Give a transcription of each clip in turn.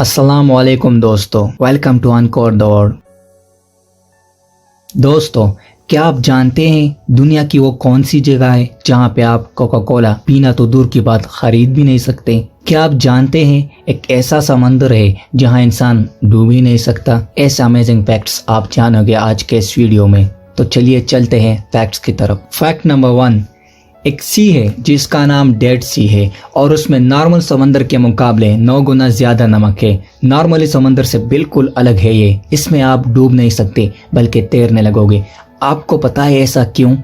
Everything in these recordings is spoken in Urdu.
السلام علیکم دوستو، welcome to uncover the world. دوستو، کیا آپ جانتے ہیں دنیا کی وہ کون سی جگہ ہے جہاں پہ آپ کوکا کولا پینا تو دور کی بات خرید بھی نہیں سکتے؟ کیا آپ جانتے ہیں ایک ایسا سمندر ہے جہاں انسان ڈوب ہی نہیں سکتا؟ ایسے امیزنگ فیکٹس آپ جانو گے آج کے اس ویڈیو میں، تو چلیے چلتے ہیں فیکٹس کی طرف۔ فیکٹ نمبر 1، ایک سی ہے جس کا نام ڈیڈ سی ہے اور اس میں نارمل سمندر کے مقابلے 9 گنا زیادہ نمک ہے۔ نارملی سمندر سے بالکل الگ ہے یہ، اس میں آپ ڈوب نہیں سکتے بلکہ تیرنے لگو گے۔ آپ کو پتا ہے ایسا کیوں؟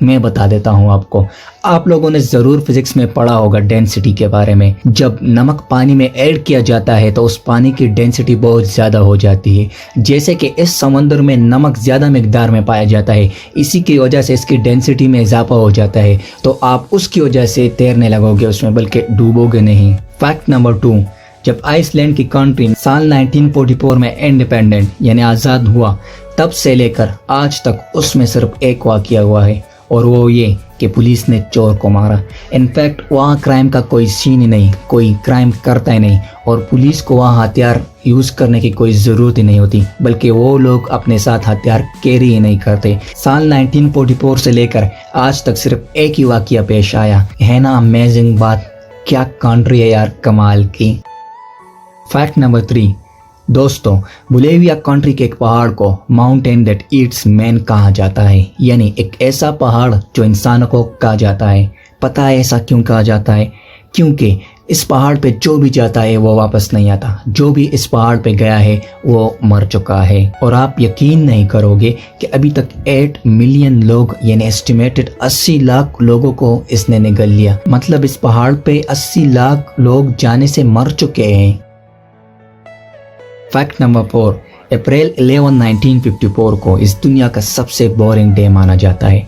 میں بتا دیتا ہوں آپ کو۔ آپ لوگوں نے ضرور فزکس میں پڑھا ہوگا ڈینسٹی کے بارے میں۔ جب نمک پانی میں ایڈ کیا جاتا ہے تو اس پانی کی ڈینسٹی بہت زیادہ ہو جاتی ہے، جیسے کہ اس سمندر میں نمک زیادہ مقدار میں پایا جاتا ہے، اسی کی وجہ سے اس کی ڈینسٹی میں اضافہ ہو جاتا ہے، تو آپ اس کی وجہ سے تیرنے لگو گے اس میں، بلکہ ڈوبو گے نہیں۔ فیکٹ نمبر 2، جب آئس لینڈ کی کنٹری سال 1944 میں انڈیپینڈنٹ یعنی آزاد ہوا، تب سے لے کر آج تک اس میں صرف ایک واقعہ ہوا ہے، اور وہ یہ کہ پولیس نے چور کو مارا۔ انفیکٹ وہاں کرائم کا کوئی سین ہی نہیں، کوئی کرائم کرتا ہی نہیں، اور پولیس کو وہاں ہتھیار یوز کرنے کی کوئی ضرورت ہی نہیں ہوتی، بلکہ وہ لوگ اپنے ساتھ ہتھیار کیری ہی نہیں کرتے۔ سال 1944 سے لے کر آج تک صرف ایک ہی واقعہ پیش آیا ہے نا۔ امیزنگ بات، کیا کنٹری ہے یار، کمال کی۔ فیکٹ نمبر 3، دوستو، بولیویا کنٹری کے ایک پہاڑ کو ماؤنٹین دیٹ ایٹس مین کہا جاتا ہے، یعنی ایک ایسا پہاڑ جو انسانوں کو کہا جاتا ہے۔ پتہ ہے ایسا کیوں کہا جاتا ہے؟ کیونکہ اس پہاڑ پہ جو بھی جاتا ہے وہ واپس نہیں آتا، جو بھی اس پہاڑ پہ گیا ہے وہ مر چکا ہے۔ اور آپ یقین نہیں کرو گے کہ ابھی تک 8 ملین لوگ یعنی ایسٹیمیٹڈ 80 لاکھ لوگوں کو اس نے نگل لیا، مطلب اس پہاڑ پہ 80 لاکھ لوگ جانے سے مر چکے ہیں۔ فیکٹ نمبر 4، اپریل 11، 1954 کو اس دنیا کا سب سے بورنگ ڈے مانا جاتا ہے،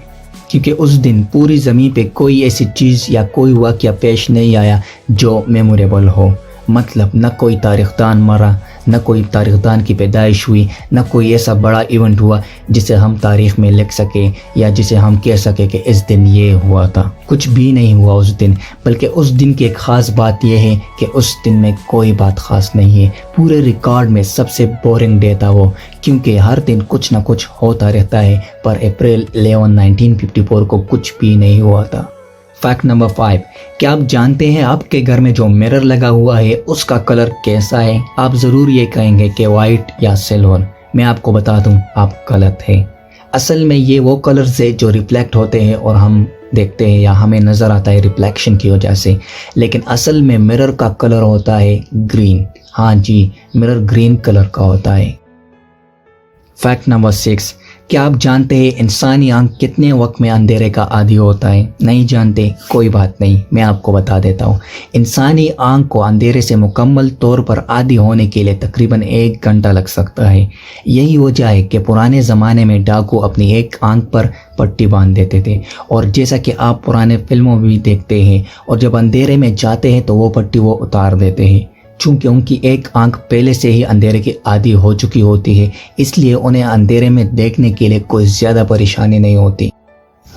کیونکہ اس دن پوری زمین پہ کوئی ایسی چیز یا کوئی واقعہ پیش نہیں آیا جو میموریبل ہو۔ مطلب نہ کوئی تاریخ دان مرا، نہ کوئی تاریخ دان کی پیدائش ہوئی، نہ کوئی ایسا بڑا ایونٹ ہوا جسے ہم تاریخ میں لکھ سکیں یا جسے ہم کہہ سکیں کہ اس دن یہ ہوا تھا۔ کچھ بھی نہیں ہوا اس دن، بلکہ اس دن کی ایک خاص بات یہ ہے کہ اس دن میں کوئی بات خاص نہیں ہے۔ پورے ریکارڈ میں سب سے بورنگ ڈے تھا وہ، کیونکہ ہر دن کچھ نہ کچھ ہوتا رہتا ہے، پر اپریل 11، 1954 کو کچھ بھی نہیں ہوا تھا۔ فیکٹ نمبر 5، کیا آپ جانتے ہیں آپ کے گھر میں جو مرر لگا ہوا ہے اس کا کلر کیسا ہے؟ آپ ضرور یہ کہیں گے کہ وائٹ یا سلور۔ میں آپ کو بتا دوں، آپ غلط ہے۔ اصل میں یہ وہ کلرز ہے جو ریفلیکٹ ہوتے ہیں اور ہم دیکھتے ہیں یا ہمیں نظر آتا ہے ریفلیکشن کی وجہ سے، لیکن اصل میں مرر کا کلر ہوتا ہے گرین۔ ہاں جی، مرر گرین کلر کا ہوتا ہے۔ فیکٹ نمبر 6، کیا آپ جانتے ہیں انسانی آنکھ کتنے وقت میں اندھیرے کا عادی ہوتا ہے؟ نہیں جانتے؟ کوئی بات نہیں، میں آپ کو بتا دیتا ہوں۔ انسانی آنکھ کو اندھیرے سے مکمل طور پر عادی ہونے کے لیے تقریباً 1 گھنٹہ لگ سکتا ہے۔ یہی وجہ ہے کہ پرانے زمانے میں ڈاکو اپنی ایک آنکھ پر پٹی باندھ دیتے تھے، اور جیسا کہ آپ پرانے فلموں میں بھی دیکھتے ہیں، اور جب اندھیرے میں جاتے ہیں تو وہ پٹی وہ اتار دیتے ہیں۔ چونکہ ان کی ایک آنکھ پہلے سے ہی اندھیرے کی عادی ہو چکی ہوتی ہے، اس لیے انہیں اندھیرے میں دیکھنے کے لیے کوئی زیادہ پریشانی نہیں ہوتی۔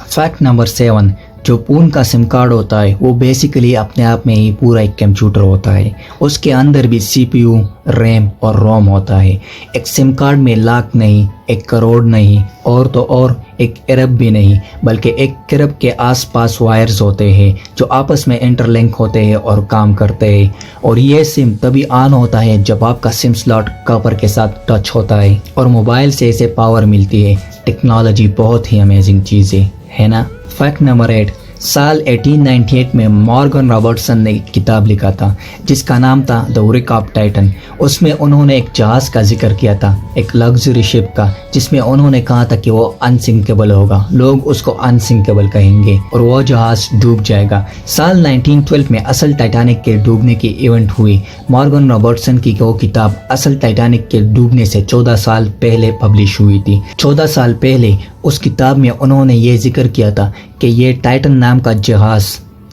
فیکٹ نمبر 7، جو فون کا سم کارڈ ہوتا ہے وہ بیسیکلی اپنے آپ میں ہی پورا ایک کمپیوٹر ہوتا ہے۔ اس کے اندر بھی سی پی یو، ریم اور روم ہوتا ہے۔ ایک سم کارڈ میں لاکھ نہیں، 1 کروڑ نہیں، اور تو اور 1 ارب بھی نہیں، بلکہ 1 ارب کے آس پاس وائرز ہوتے ہیں جو آپس میں انٹر لنک ہوتے ہیں اور کام کرتے ہیں۔ اور یہ سم تبھی آن ہوتا ہے جب آپ کا سم سلاٹ کاپر کے ساتھ ٹچ ہوتا ہے، اور موبائل سے اسے پاور ملتی ہے۔ ٹیکنالوجی بہت ہی امیزنگ چیز ہے نا۔ فیکٹ نمبر 8، سال 1898 میں مارگن رابرٹسن نے ایک کتاب لکھا تھا جس کا نام تھا دا ورک آف ٹائٹن۔ اس میں انہوں نے ایک جہاز کا ذکر کیا تھا، ایک لگژری شپ کا، جس میں انہوں نے کہا تھا کہ وہ انسنکیبل ہوگا، لوگ اس کو انسنکیبل کہیں گے اور وہ جہاز ڈوب جائے گا۔ سال 1912 میں اصل ٹائٹینک کے ڈوبنے کی ایونٹ ہوئی۔ مارگن رابرٹسن کی وہ کتاب اصل ٹائٹینک کے ڈوبنے سے 14 سال پہلے پبلش ہوئی تھی۔ 14 سال پہلے اس کتاب میں انہوں نے یہ ذکر کیا تھا کہ یہ ٹائٹن نام کا جہاز